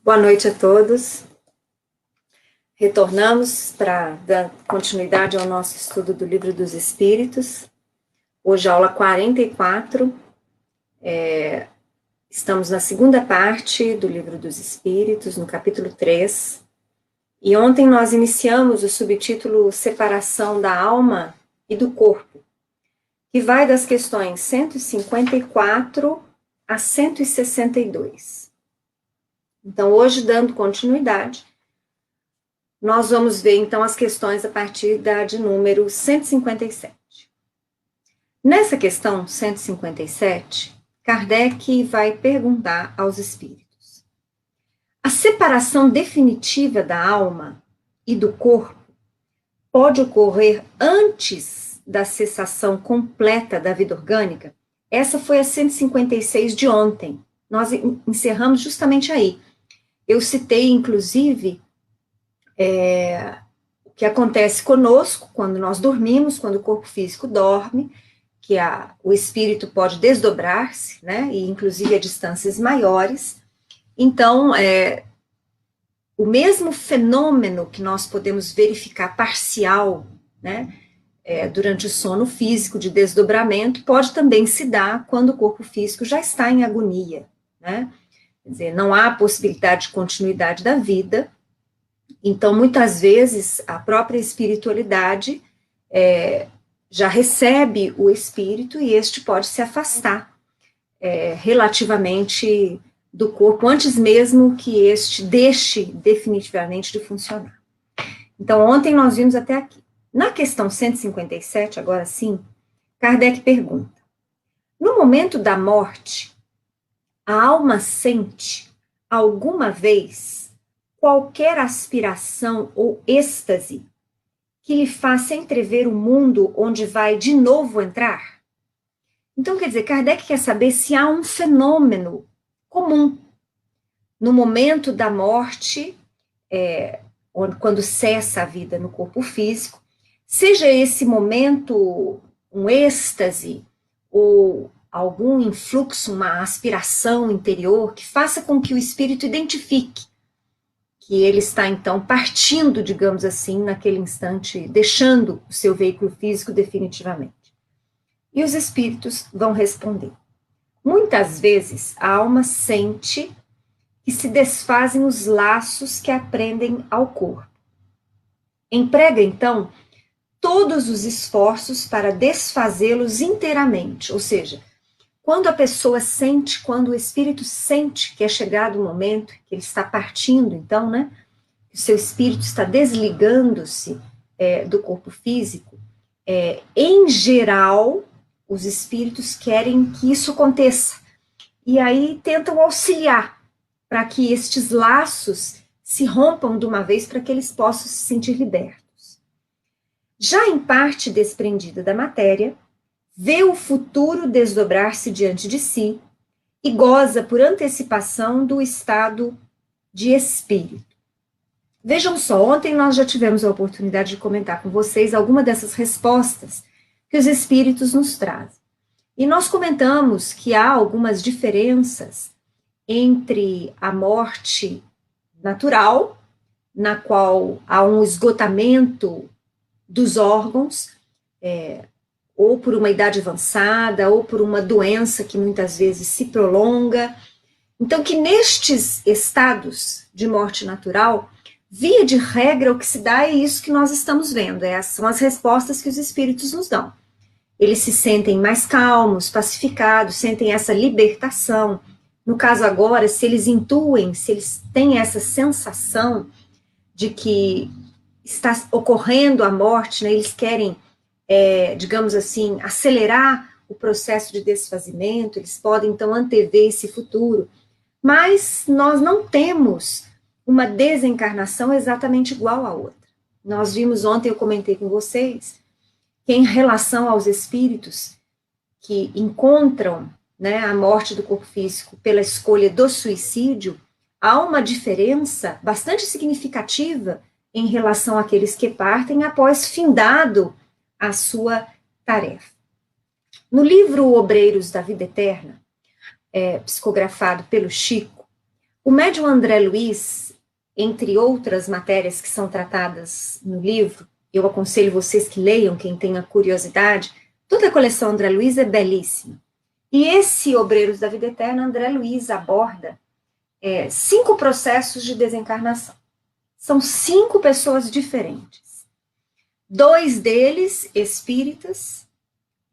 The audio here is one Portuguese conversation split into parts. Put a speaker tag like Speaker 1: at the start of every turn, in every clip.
Speaker 1: Boa noite a todos. Retornamos para dar continuidade ao nosso estudo do Livro dos Espíritos. Hoje, aula 44. Estamos na segunda parte do Livro dos Espíritos, no capítulo 3. E ontem nós iniciamos o subtítulo Separação da Alma e do Corpo, que vai das questões 154 a 162. Então, hoje, dando continuidade, nós vamos ver, então, as questões a partir da de número 157. Nessa questão 157, Kardec vai perguntar aos espíritos: a separação definitiva da alma e do corpo pode ocorrer antes da cessação completa da vida orgânica? Essa foi a 156 de ontem. Nós encerramos justamente aí. Eu citei, inclusive, o que acontece conosco quando nós dormimos, quando o corpo físico dorme, que o espírito pode desdobrar-se, né, e inclusive a distâncias maiores. Então, o mesmo fenômeno que nós podemos verificar parcial, né, durante o sono físico de desdobramento, pode também se dar quando o corpo físico já está em agonia, né? Quer dizer, não há possibilidade de continuidade da vida. Então, muitas vezes, a própria espiritualidade já recebe o espírito e este pode se afastar relativamente do corpo, antes mesmo que este deixe definitivamente de funcionar. Então, ontem nós vimos até aqui. Na questão 157, agora sim, Kardec pergunta: no momento da morte, a alma sente, alguma vez, qualquer aspiração ou êxtase que lhe faça entrever o mundo onde vai de novo entrar? Então, quer dizer, Kardec quer saber se há um fenômeno comum no momento da morte, quando cessa a vida no corpo físico, seja esse momento um êxtase ou algum influxo, uma aspiração interior que faça com que o espírito identifique que ele está, então, partindo, digamos assim, naquele instante, deixando o seu veículo físico definitivamente. E os espíritos vão responder: muitas vezes a alma sente que se desfazem os laços que a prendem ao corpo. Emprega, então, todos os esforços para desfazê-los inteiramente, ou seja, quando a pessoa sente, quando o espírito sente que é chegado o momento, que ele está partindo, então, né, que o seu espírito está desligando-se do corpo físico, em geral, os espíritos querem que isso aconteça, e aí tentam auxiliar para que estes laços se rompam de uma vez, para que eles possam se sentir libertos. Já em parte desprendida da matéria, vê o futuro desdobrar-se diante de si e goza por antecipação do estado de espírito. Vejam só, ontem nós já tivemos a oportunidade de comentar com vocês alguma dessas respostas que os espíritos nos trazem. E nós comentamos que há algumas diferenças entre a morte natural, na qual há um esgotamento dos órgãos, ou por uma idade avançada, ou por uma doença que muitas vezes se prolonga. Então, que nestes estados de morte natural, via de regra, o que se dá é isso que nós estamos vendo, são as respostas que os espíritos nos dão. Eles se sentem mais calmos, pacificados, sentem essa libertação. No caso agora, se eles intuem, se eles têm essa sensação de que está ocorrendo a morte, né, eles querem, digamos assim, acelerar o processo de desfazimento, eles podem, então, antever esse futuro, mas nós não temos uma desencarnação exatamente igual à outra. Nós vimos ontem, eu comentei com vocês, que em relação aos espíritos que encontram, né, a morte do corpo físico pela escolha do suicídio, há uma diferença bastante significativa em relação àqueles que partem após findado a sua tarefa. No livro Obreiros da Vida Eterna, psicografado pelo Chico, O médium André Luiz, entre outras matérias que são tratadas no livro, eu aconselho vocês que leiam, quem tenha curiosidade, toda a coleção André Luiz é belíssima. E esse Obreiros da Vida Eterna, André Luiz aborda 5 processos de desencarnação. São 5 pessoas diferentes. 2 deles espíritas,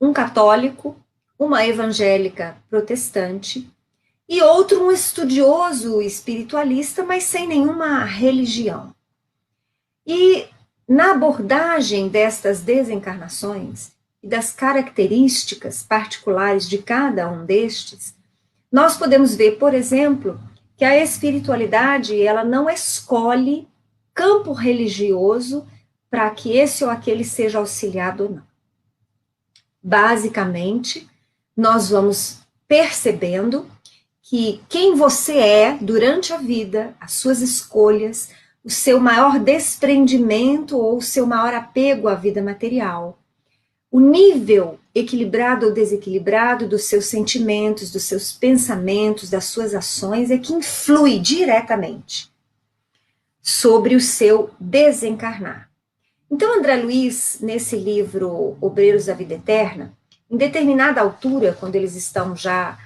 Speaker 1: um católico, uma evangélica protestante, e outro um estudioso espiritualista, mas sem nenhuma religião. E na abordagem destas desencarnações e das características particulares de cada um destes, nós podemos ver, por exemplo, que a espiritualidade ela não escolhe campo religioso para que esse ou aquele seja auxiliado ou não. Basicamente, nós vamos percebendo que quem você é durante a vida, as suas escolhas, o seu maior desprendimento ou o seu maior apego à vida material, o nível equilibrado ou desequilibrado dos seus sentimentos, dos seus pensamentos, das suas ações é que influi diretamente sobre o seu desencarnar. Então, André Luiz, nesse livro Obreiros da Vida Eterna, em determinada altura, quando eles estão já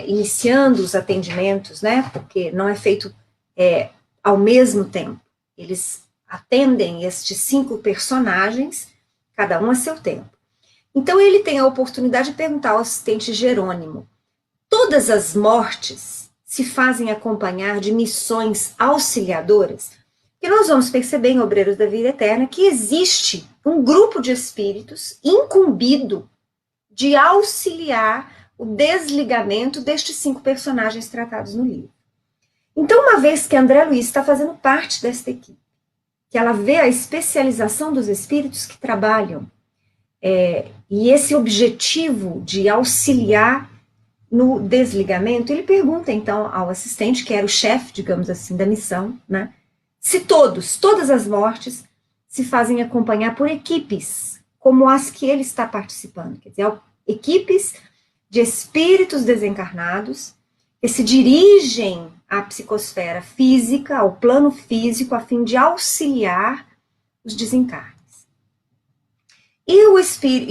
Speaker 1: iniciando os atendimentos, né, porque não é feito ao mesmo tempo, eles atendem estes 5 personagens, cada um a seu tempo. Então ele tem a oportunidade de perguntar ao assistente Jerônimo, todas as mortes se fazem acompanhar de missões auxiliadoras? Porque nós vamos perceber em Obreiros da Vida Eterna que existe um grupo de espíritos incumbido de auxiliar o desligamento destes 5 personagens tratados no livro. Então, uma vez que André Luiz está fazendo parte desta equipe, que ela vê a especialização dos espíritos que trabalham, e esse objetivo de auxiliar no desligamento, ele pergunta, então, ao assistente, que era o chefe, digamos assim, da missão, né, se todas as mortes se fazem acompanhar por equipes, como as que ele está participando, quer dizer, equipes de espíritos desencarnados que se dirigem à psicosfera física, ao plano físico, a fim de auxiliar os desencarnes. E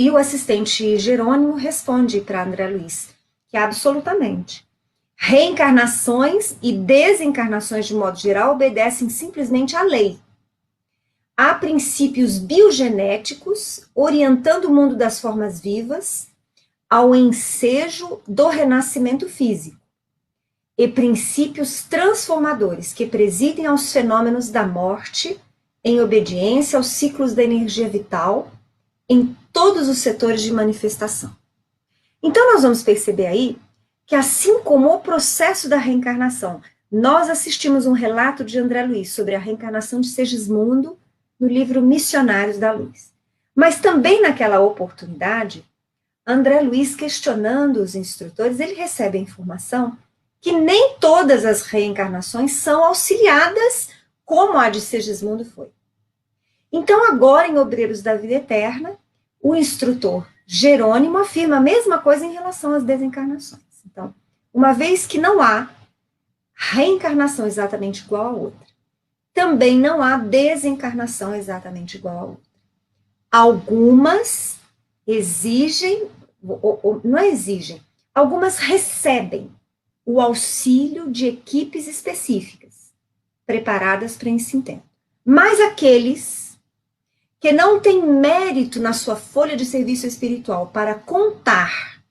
Speaker 1: o assistente Jerônimo responde para André Luiz que absolutamente. Reencarnações e desencarnações, de modo geral, obedecem simplesmente à lei. Há princípios biogenéticos orientando o mundo das formas vivas ao ensejo do renascimento físico, e princípios transformadores que presidem aos fenômenos da morte em obediência aos ciclos da energia vital em todos os setores de manifestação. Então nós vamos perceber aí que assim como o processo da reencarnação, nós assistimos um relato de André Luiz sobre a reencarnação de Segismundo no livro Missionários da Luz. Mas também naquela oportunidade, André Luiz, questionando os instrutores, ele recebe a informação que nem todas as reencarnações são auxiliadas como a de Segismundo foi. Então, agora, em Obreiros da Vida Eterna, o instrutor Jerônimo afirma a mesma coisa em relação às desencarnações. Então, uma vez que não há reencarnação exatamente igual a outra, também não há desencarnação exatamente igual a outra. Algumas exigem, ou não exigem, algumas recebem o auxílio de equipes específicas, preparadas para esse intento. Mas aqueles que não têm mérito na sua folha de serviço espiritual para contar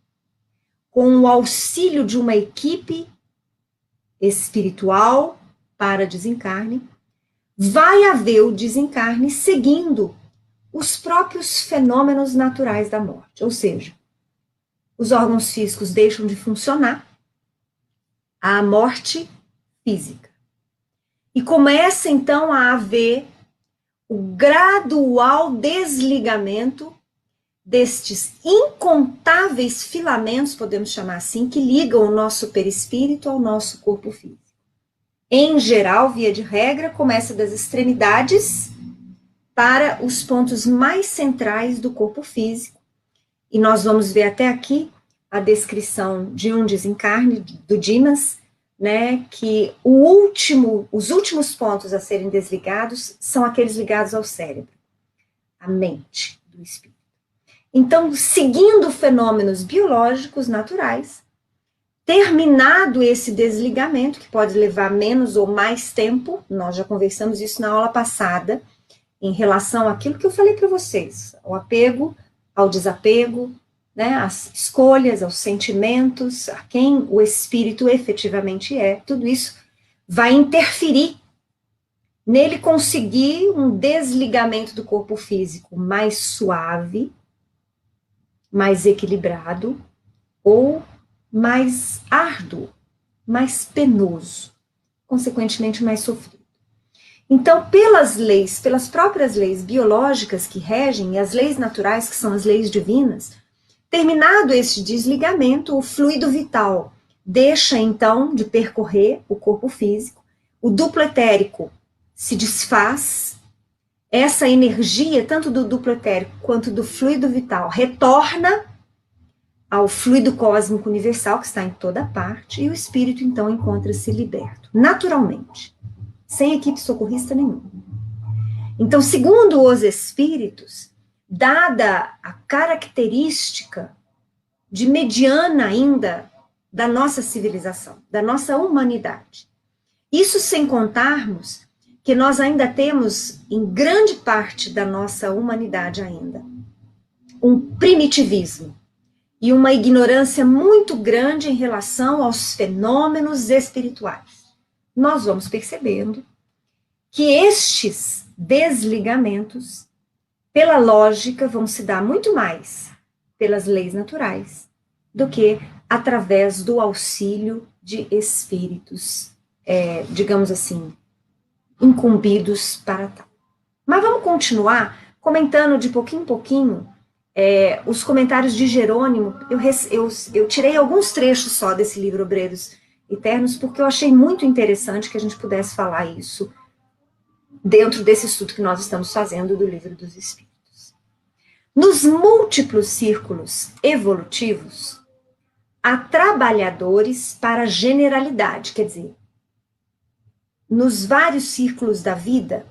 Speaker 1: com o auxílio de uma equipe espiritual para desencarne, vai haver o desencarne seguindo os próprios fenômenos naturais da morte, ou seja, os órgãos físicos deixam de funcionar, a morte física. E começa então a haver o gradual desligamento destes incontáveis filamentos, podemos chamar assim, que ligam o nosso perispírito ao nosso corpo físico. Em geral, via de regra, começa das extremidades para os pontos mais centrais do corpo físico. E nós vamos ver até aqui a descrição de um desencarne do Dimas, né, que os últimos pontos a serem desligados são aqueles ligados ao cérebro, à mente do espírito. Então, seguindo fenômenos biológicos naturais, terminado esse desligamento, que pode levar menos ou mais tempo, nós já conversamos isso na aula passada, em relação àquilo que eu falei para vocês, ao apego, ao desapego, né, às escolhas, aos sentimentos, a quem o espírito efetivamente é, tudo isso vai interferir nele conseguir um desligamento do corpo físico mais suave, mais equilibrado, ou mais árduo, mais penoso, consequentemente mais sofrido. Então, pelas próprias leis biológicas que regem, e as leis naturais, que são as leis divinas, terminado esse desligamento, o fluido vital deixa, então, de percorrer o corpo físico, o duplo etérico se desfaz, essa energia, tanto do duplo etérico quanto do fluido vital, retorna ao fluido cósmico universal, que está em toda parte, e o espírito, então, encontra-se liberto, naturalmente, sem equipe socorrista nenhuma. Então, segundo os espíritos, dada a característica de mediana ainda da nossa civilização, da nossa humanidade, isso sem contarmos que nós ainda temos, em grande parte da nossa humanidade ainda, um primitivismo e uma ignorância muito grande em relação aos fenômenos espirituais. Nós vamos percebendo que estes desligamentos, pela lógica, vão se dar muito mais pelas leis naturais do que através do auxílio de espíritos, digamos assim, incumbidos para tal. Mas vamos continuar comentando de pouquinho em pouquinho os comentários de Jerônimo. Eu tirei alguns trechos só desse livro Obreiros Eternos, porque eu achei muito interessante que a gente pudesse falar isso dentro desse estudo que nós estamos fazendo do Livro dos Espíritos. Nos múltiplos círculos evolutivos, há trabalhadores para a generalidade, quer dizer, nos vários círculos da vida,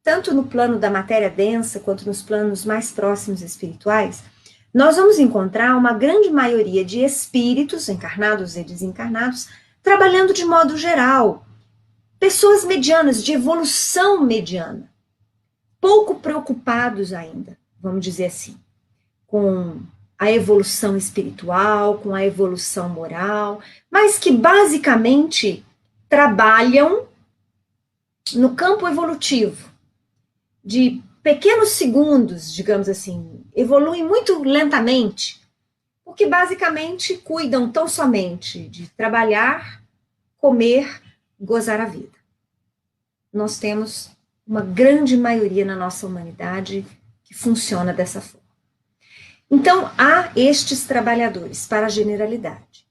Speaker 1: tanto no plano da matéria densa, quanto nos planos mais próximos espirituais, nós vamos encontrar uma grande maioria de espíritos, encarnados e desencarnados, trabalhando de modo geral, pessoas medianas, de evolução mediana, pouco preocupados ainda, vamos dizer assim, com a evolução espiritual, com a evolução moral, mas que basicamente trabalham no campo evolutivo, de pequenos segundos, digamos assim, evoluem muito lentamente, porque basicamente cuidam tão somente de trabalhar, comer, gozar a vida. Nós temos uma grande maioria na nossa humanidade que funciona dessa forma. Então, há estes trabalhadores para a generalidade,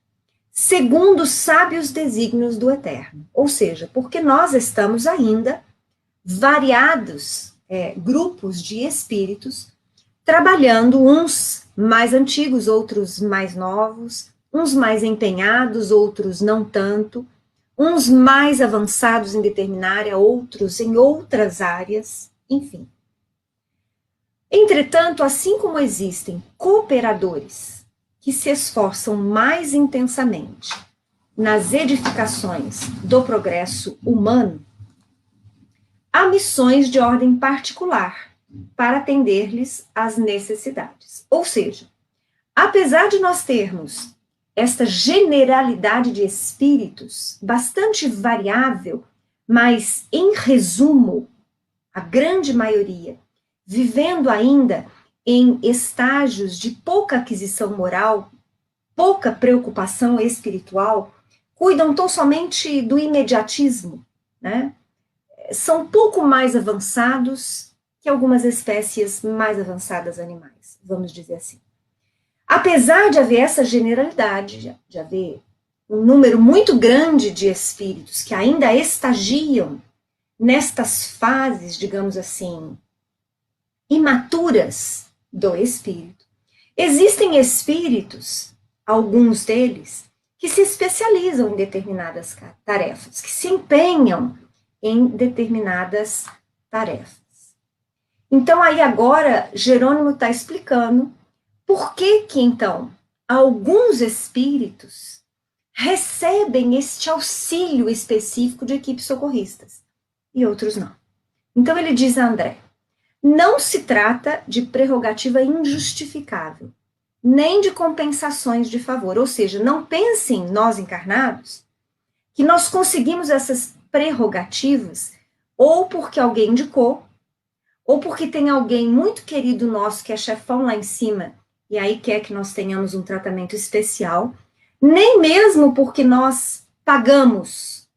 Speaker 1: segundo os sábios desígnios do Eterno, ou seja, porque nós estamos ainda variados grupos de espíritos, trabalhando, uns mais antigos, outros mais novos, uns mais empenhados, outros não tanto, uns mais avançados em determinada área, outros em outras áreas, enfim. Entretanto, assim como existem cooperadores que se esforçam mais intensamente nas edificações do progresso humano, há missões de ordem particular para atender-lhes às necessidades. Ou seja, apesar de nós termos esta generalidade de espíritos bastante variável, mas, em resumo, a grande maioria vivendo ainda em estágios de pouca aquisição moral, pouca preocupação espiritual, cuidam tão somente do imediatismo, né? São pouco mais avançados que algumas espécies mais avançadas animais, vamos dizer assim. Apesar de haver essa generalidade, de haver um número muito grande de espíritos que ainda estagiam nestas fases, digamos assim, imaturas do espírito, existem espíritos, alguns deles, que se especializam em determinadas tarefas, que se empenham em determinadas tarefas. Então, aí agora, Jerônimo está explicando por que então, alguns espíritos recebem este auxílio específico de equipes socorristas e outros não. Então, ele diz a André, não se trata de prerrogativa injustificável, nem de compensações de favor, ou seja, não pensem nós encarnados que nós conseguimos essas prerrogativas ou porque alguém indicou, ou porque tem alguém muito querido nosso que é chefão lá em cima e aí quer que nós tenhamos um tratamento especial, nem mesmo porque nós pagamos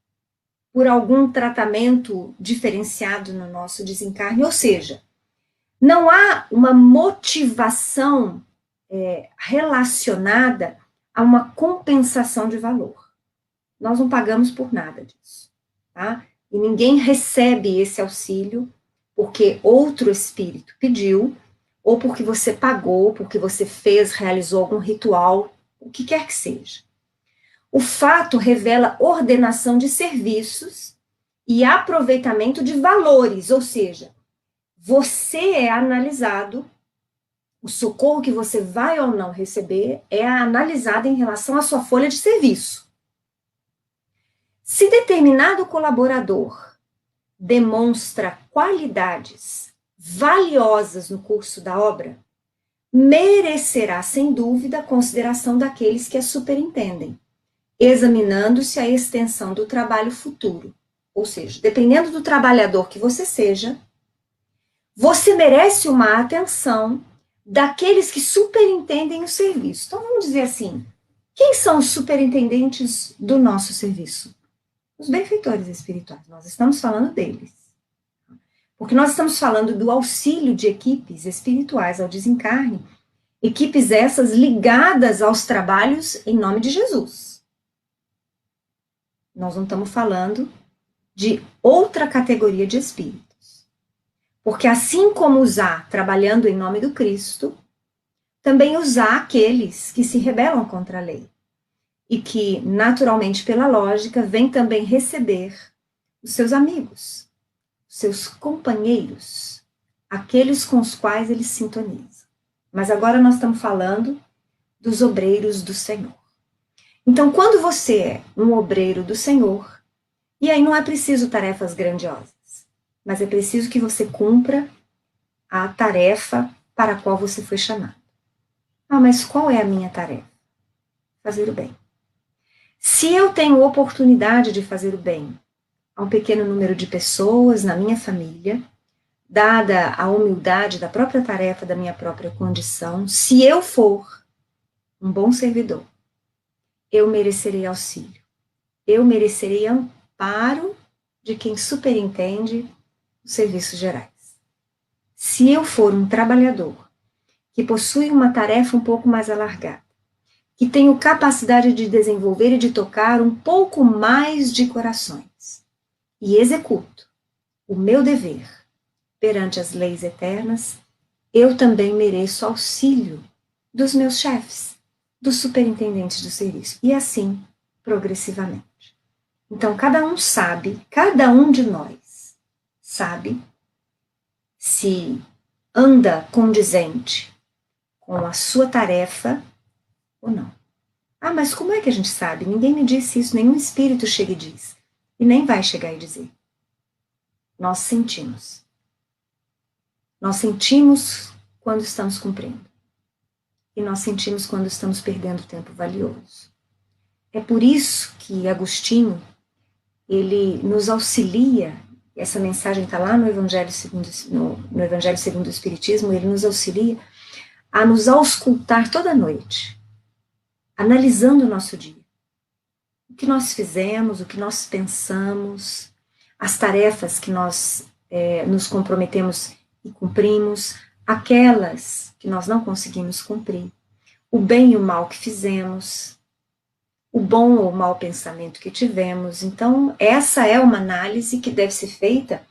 Speaker 1: por algum tratamento diferenciado no nosso desencarne, ou seja, não há uma motivação relacionada a uma compensação de valor. Nós não pagamos por nada disso, tá? E ninguém recebe esse auxílio porque outro espírito pediu, ou porque você pagou, porque você fez, realizou algum ritual, o que quer que seja. O fato revela ordenação de serviços e aproveitamento de valores, ou seja, você é analisado, o socorro que você vai ou não receber é analisado em relação à sua folha de serviço. Se determinado colaborador demonstra qualidades valiosas no curso da obra, merecerá, sem dúvida, a consideração daqueles que a superintendem, examinando-se a extensão do trabalho futuro. Ou seja, dependendo do trabalhador que você seja, você merece uma atenção daqueles que superintendem o serviço. Então, vamos dizer assim, quem são os superintendentes do nosso serviço? Os benfeitores espirituais, nós estamos falando deles. Porque nós estamos falando do auxílio de equipes espirituais ao desencarne, equipes essas ligadas aos trabalhos em nome de Jesus. Nós não estamos falando de outra categoria de espíritos. Porque assim como usar trabalhando em nome do Cristo, também usar aqueles que se rebelam contra a lei. E que, naturalmente, pela lógica, vem também receber os seus amigos, os seus companheiros, aqueles com os quais eles sintonizam. Mas agora nós estamos falando dos obreiros do Senhor. Então, quando você é um obreiro do Senhor, e aí não é preciso tarefas grandiosas, mas é preciso que você cumpra a tarefa para a qual você foi chamado. Ah, mas qual é a minha tarefa? Fazer o bem. Se eu tenho oportunidade de fazer o bem a um pequeno número de pessoas na minha família, dada a humildade da própria tarefa, da minha própria condição, se eu for um bom servidor, eu merecerei auxílio, eu merecerei amparo de quem superintende os serviços gerais. Se eu for um trabalhador que possui uma tarefa um pouco mais alargada, que tenho capacidade de desenvolver e de tocar um pouco mais de corações, e executo o meu dever perante as leis eternas, eu também mereço auxílio dos meus chefes, dos superintendentes do serviço, e assim, progressivamente. Então, cada um sabe, cada um de nós sabe se anda condizente com a sua tarefa ou não. Ah, mas como é que a gente sabe? Ninguém me disse isso, nenhum espírito chega e diz. E nem vai chegar e dizer. Nós sentimos. Nós sentimos quando estamos cumprindo. E nós sentimos quando estamos perdendo tempo valioso. É por isso que Agostinho, ele nos auxilia, essa mensagem está lá no Evangelho segundo o Espiritismo, ele nos auxilia a nos auscultar toda noite, analisando o nosso dia. O que nós fizemos, o que nós pensamos, as tarefas que nós nos comprometemos e cumprimos, aquelas que nós não conseguimos cumprir, o bem e o mal que fizemos, o bom ou o mau pensamento que tivemos. Então, essa é uma análise que deve ser feita,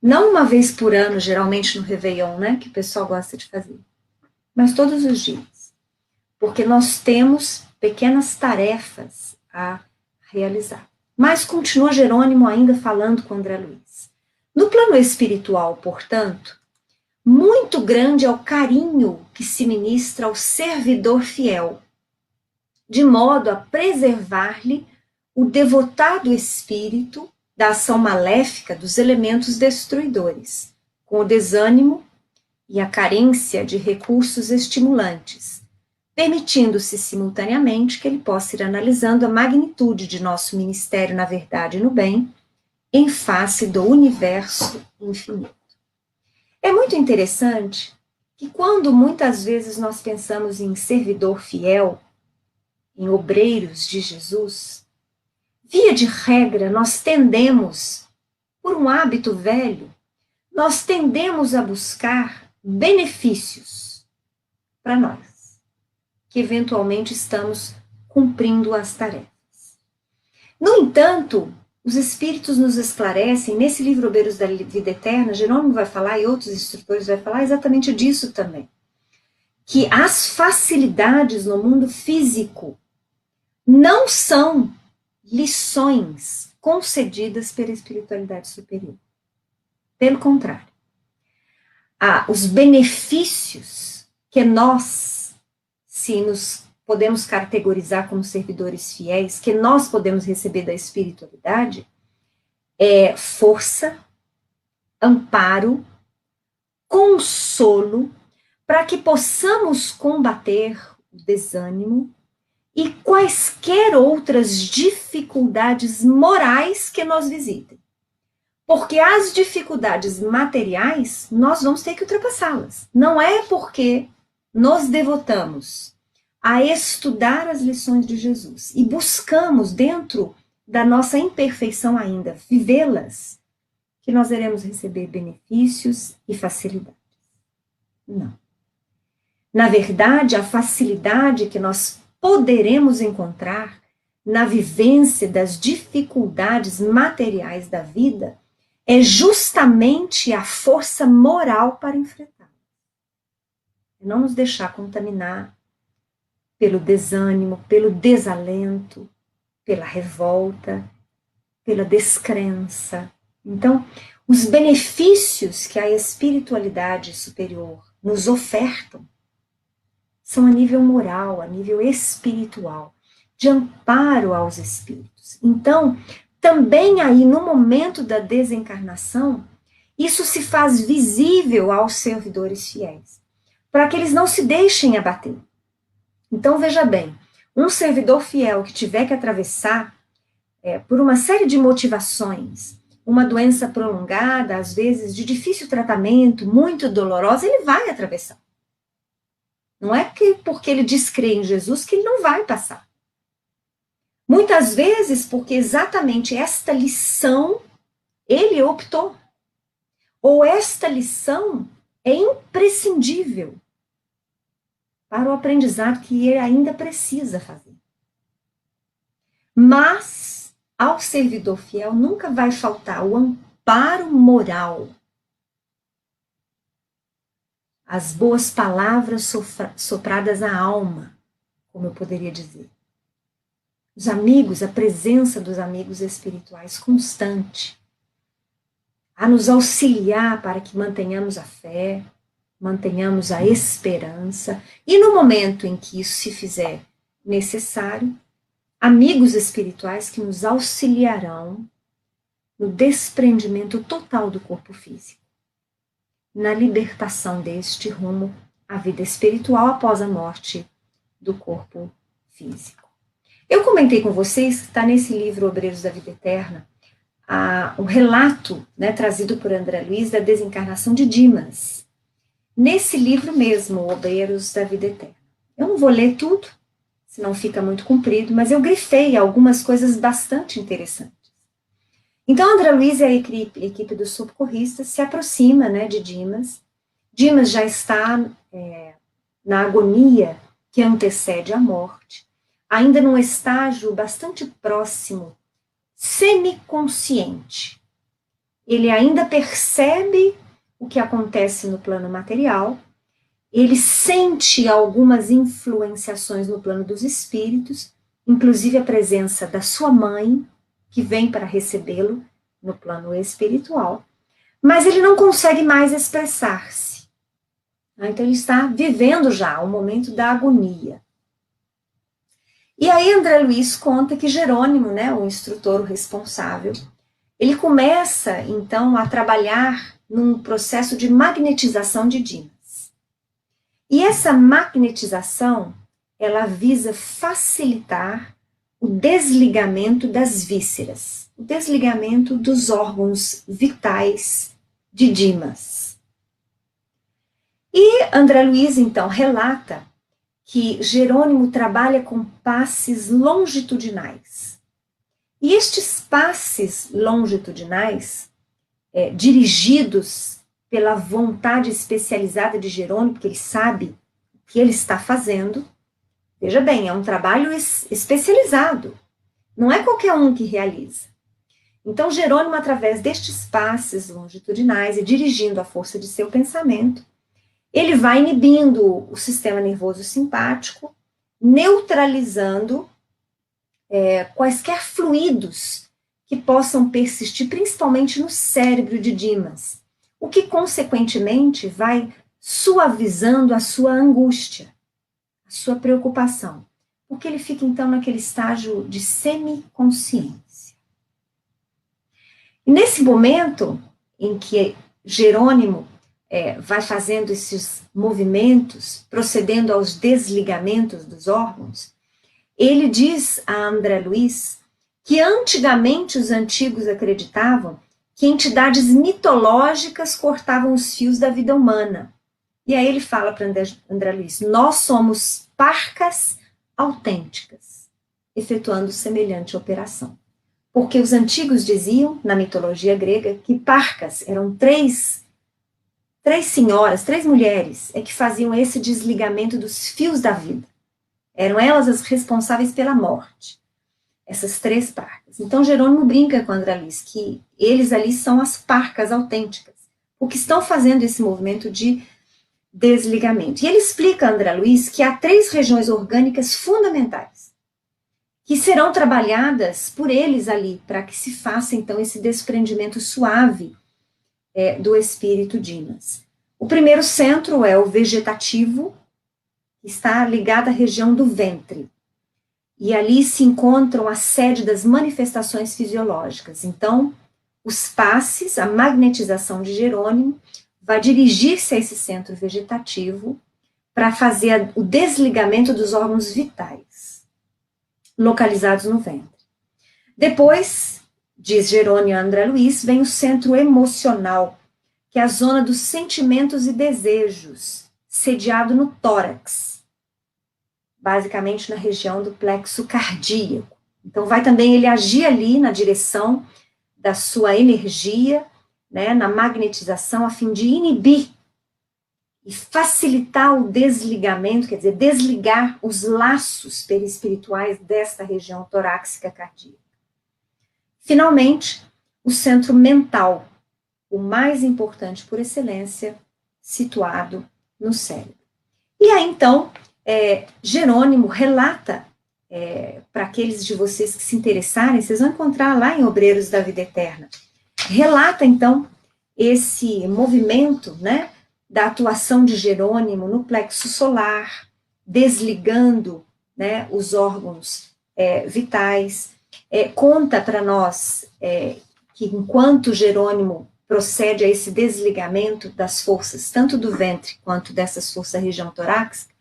Speaker 1: não uma vez por ano, geralmente no Réveillon, né, que o pessoal gosta de fazer, mas todos os dias. Porque nós temos pequenas tarefas a realizar. Mas continua Jerônimo ainda falando com André Luiz. No plano espiritual, portanto, muito grande é o carinho que se ministra ao servidor fiel, de modo a preservar-lhe o devotado espírito da ação maléfica dos elementos destruidores, com o desânimo e a carência de recursos estimulantes, permitindo-se simultaneamente que ele possa ir analisando a magnitude de nosso ministério na verdade e no bem, em face do universo infinito. É muito interessante que quando muitas vezes nós pensamos em servidor fiel, em obreiros de Jesus, via de regra nós tendemos, por um hábito velho, nós tendemos a buscar benefícios para nós, que eventualmente estamos cumprindo as tarefas. No entanto, os Espíritos nos esclarecem, nesse livro Obreiros da Vida Eterna, Jerônimo vai falar e outros instrutores vai falar exatamente disso também, que as facilidades no mundo físico não são lições concedidas pela espiritualidade superior. Pelo contrário, os benefícios que nós, se nos podemos categorizar como servidores fiéis, que nós podemos receber da espiritualidade, é força, amparo, consolo, para que possamos combater o desânimo e quaisquer outras dificuldades morais que nos visitem. Porque as dificuldades materiais, nós vamos ter que ultrapassá-las. Não é porque nos devotamos a estudar as lições de Jesus e buscamos, dentro da nossa imperfeição ainda, vivê-las, que nós iremos receber benefícios e facilidades. Não. Na verdade, a facilidade que nós poderemos encontrar na vivência das dificuldades materiais da vida é justamente a força moral para enfrentar. Não nos deixar contaminar pelo desânimo, pelo desalento, pela revolta, pela descrença. Então, os benefícios que a espiritualidade superior nos ofertam são a nível moral, a nível espiritual, de amparo aos espíritos. Então, também aí no momento da desencarnação, isso se faz visível aos servidores fiéis, para que eles não se deixem abater. Então, veja bem, um servidor fiel que tiver que atravessar, por uma série de motivações, uma doença prolongada, às vezes de difícil tratamento, muito dolorosa, ele vai atravessar. Não é porque ele descrê em Jesus que ele não vai passar. Muitas vezes porque exatamente esta lição ele optou. Ou esta lição é imprescindível para o aprendizado que ele ainda precisa fazer. Mas, ao servidor fiel, nunca vai faltar o amparo moral, as boas palavras sopradas à alma, como eu poderia dizer. Os amigos, a presença dos amigos espirituais constante, a nos auxiliar para que mantenhamos a fé, mantenhamos a esperança, e no momento em que isso se fizer necessário, amigos espirituais que nos auxiliarão no desprendimento total do corpo físico, na libertação deste rumo à vida espiritual após a morte do corpo físico. Eu comentei com vocês que está nesse livro Obreiros da Vida Eterna, um relato, trazido por André Luiz da desencarnação de Dimas. Nesse livro mesmo, Obreiros da Vida Eterna. Eu não vou ler tudo, senão fica muito comprido, mas eu grifei algumas coisas bastante interessantes. Então, André Luiz e a equipe dos socorristas se aproxima de Dimas. Dimas já está na agonia que antecede a morte, ainda num estágio bastante próximo, semiconsciente. Ele ainda percebe o que acontece no plano material, ele sente algumas influenciações no plano dos espíritos, inclusive a presença da sua mãe, que vem para recebê-lo no plano espiritual, mas ele não consegue mais expressar-se. Então ele está vivendo já o momento da agonia. E aí André Luiz conta que Jerônimo, né, o instrutor, o responsável, ele começa então a trabalhar num processo de magnetização de Dimas. E essa magnetização, ela visa facilitar o desligamento das vísceras, o desligamento dos órgãos vitais de Dimas. E André Luiz, então, relata que Jerônimo trabalha com passes longitudinais. E estes passes longitudinais, dirigidos pela vontade especializada de Jerônimo, porque ele sabe o que ele está fazendo, veja bem, é um trabalho especializado, não é qualquer um que realiza. Então, Jerônimo, através destes passes longitudinais e dirigindo a força de seu pensamento, ele vai inibindo o sistema nervoso simpático, neutralizando quaisquer fluidos que possam persistir, principalmente no cérebro de Dimas, o que, consequentemente, vai suavizando a sua angústia, a sua preocupação, porque ele fica, então, naquele estágio de semiconsciência. E nesse momento em que Jerônimo vai fazendo esses movimentos, procedendo aos desligamentos dos órgãos, ele diz a André Luiz que antigamente os antigos acreditavam que entidades mitológicas cortavam os fios da vida humana. E aí ele fala para André Luiz, nós somos parcas autênticas, efetuando semelhante operação. Porque os antigos diziam, na mitologia grega, que parcas eram três senhoras, três mulheres, que faziam esse desligamento dos fios da vida. Eram elas as responsáveis pela morte. Essas três parcas. Então, Jerônimo brinca com André Luiz que eles ali são as parcas autênticas, o que estão fazendo esse movimento de desligamento. E ele explica a André Luiz que há 3 regiões orgânicas fundamentais, que serão trabalhadas por eles ali, para que se faça, então, esse desprendimento suave do espírito Dimas. O primeiro centro é o vegetativo, que está ligado à região do ventre. E ali se encontram a sede das manifestações fisiológicas. Então, os passes, a magnetização de Jerônimo, vai dirigir-se a esse centro vegetativo para fazer o desligamento dos órgãos vitais, localizados no ventre. Depois, diz Jerônimo a André Luiz, vem o centro emocional, que é a zona dos sentimentos e desejos, sediado no tórax, basicamente na região do plexo cardíaco. Então, vai também ele agir ali na direção da sua energia, né, na magnetização, a fim de inibir e facilitar o desligamento, quer dizer, desligar os laços perispirituais desta região torácica cardíaca. Finalmente, o centro mental, o mais importante por excelência, situado no cérebro. E aí, então, Jerônimo relata, para aqueles de vocês que se interessarem, vocês vão encontrar lá em Obreiros da Vida Eterna, relata, então, esse movimento, né, da atuação de Jerônimo no plexo solar, desligando, né, os órgãos vitais, conta para nós que enquanto Jerônimo procede a esse desligamento das forças, tanto do ventre quanto dessas forças da região torácica,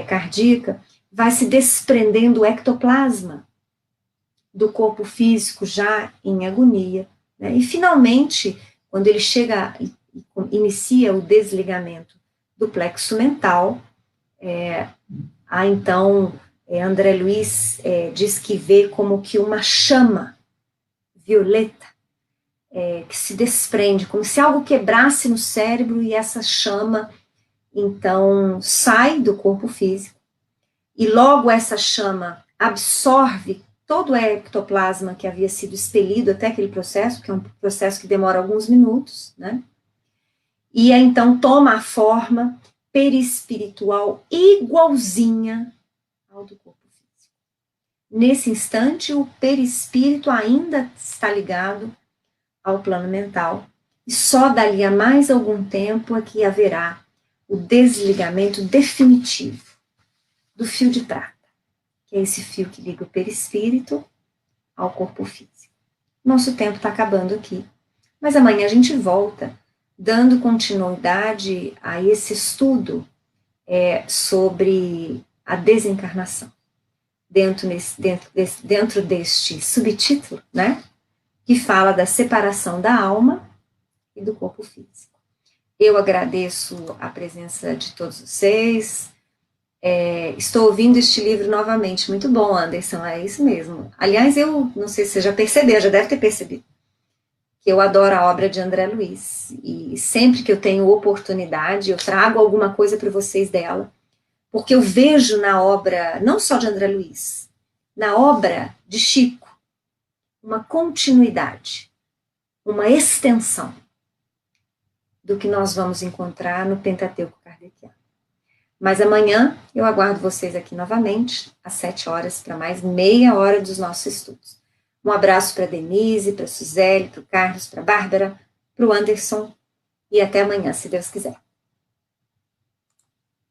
Speaker 1: cardíaca, vai se desprendendo o ectoplasma do corpo físico já em agonia, né? E finalmente, quando ele chega e inicia o desligamento do plexo mental, então André Luiz diz que vê como que uma chama violeta que se desprende, como se algo quebrasse no cérebro e essa chama, então, sai do corpo físico e logo essa chama absorve todo o ectoplasma que havia sido expelido até aquele processo, que é um processo que demora alguns minutos, né? E então toma a forma perispiritual igualzinha ao do corpo físico. nesse instante, o perispírito ainda está ligado ao plano mental, e só dali a mais algum tempo é que haverá o desligamento definitivo do fio de prata, que é esse fio que liga o perispírito ao corpo físico. Nosso tempo está acabando aqui, mas amanhã a gente volta, dando continuidade a esse estudo sobre a desencarnação, dentro deste subtítulo, né, que fala da separação da alma e do corpo físico. Eu agradeço a presença de todos vocês. Estou ouvindo este livro novamente. Muito bom, Anderson, é isso mesmo. Aliás, eu não sei se você já percebeu, já deve ter percebido, que eu adoro a obra de André Luiz. E sempre que eu tenho oportunidade, eu trago alguma coisa para vocês dela, porque eu vejo na obra, não só de André Luiz, na obra de Chico, uma continuidade, uma extensão do que nós vamos encontrar no Pentateuco Kardeciano. Mas amanhã eu aguardo vocês aqui novamente, às 7 horas, para mais meia hora dos nossos estudos. Um abraço para a Denise, para a Suzeli, para o Carlos, para a Bárbara, para o Anderson, e até amanhã, se Deus quiser.